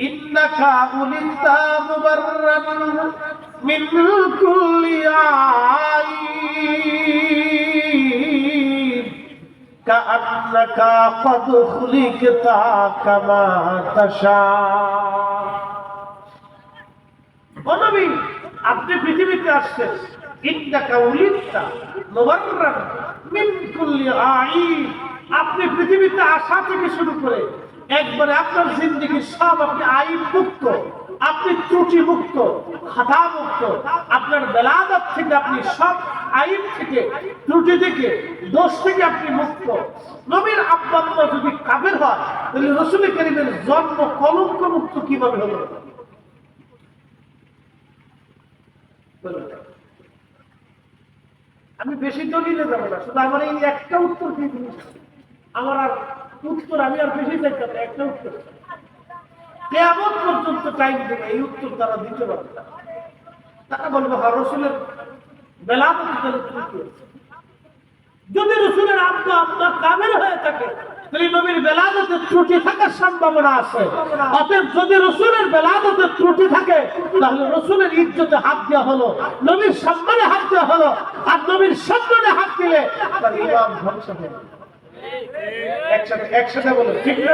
ইন্নাকা উলিতা মুবাররান মিন কুল্লি আইব কাআন্নাকা ক্বাদ খুলিকতা কামা তাশা। ও নবী, আপনি পৃথিবীতে আসছেন, ইন্নাকা উলিতা মুবাররান মিন কুল্লি আইব, আপনি পৃথিবীতে আসা থেকে শুরু করে একবারে আপনার জিন্দেগি সব আপনি আইব মুক্ত, আপনি ত্রুটি মুক্ত, খাতা মুক্ত। আপনার বেলাদত থেকে আপনি সব আইব থেকে, ত্রুটি থেকে, দোষ থেকে আপনি মুক্ত। নবীর আব্বা আম্মা যদি কাফের হয়, তাহলে রাসূল কারীমের জন্ম কলঙ্ক মুক্ত কিভাবে হলো? আমি বেশি দলিলে যাব না, শুধু আমার এই একটা উত্তর দিয়ে দিন। আমার আর উত্তর আমি আর বেশি চাইতাম না, একটা উত্তর। কিয়ামত পর্যন্ত টাইম দেবে, এই উত্তর তারা দিতে পারবে না। তারা বলবে হ্যাঁ, রাসূলের বেলাদত ত্রুটি আছে। যদি রাসূলের আব্বা আম্মা কাফের হয়ে থাকে, তাহলে নবীর বেলাদতের ত্রুটি থাকার সম্ভাবনা আছে। অতএব যদি রাসূলের বেলাদতের ত্রুটি থাকে, তাহলে রাসূলের ইজ্জতে হাত দেওয়া হলো, নবীর সম্মানে হাত দেওয়া হলো। আর নবীর সম্মানে হাত দিলে তার ইমান ধ্বংস হবে। একসাথে বলো, ঠিক না?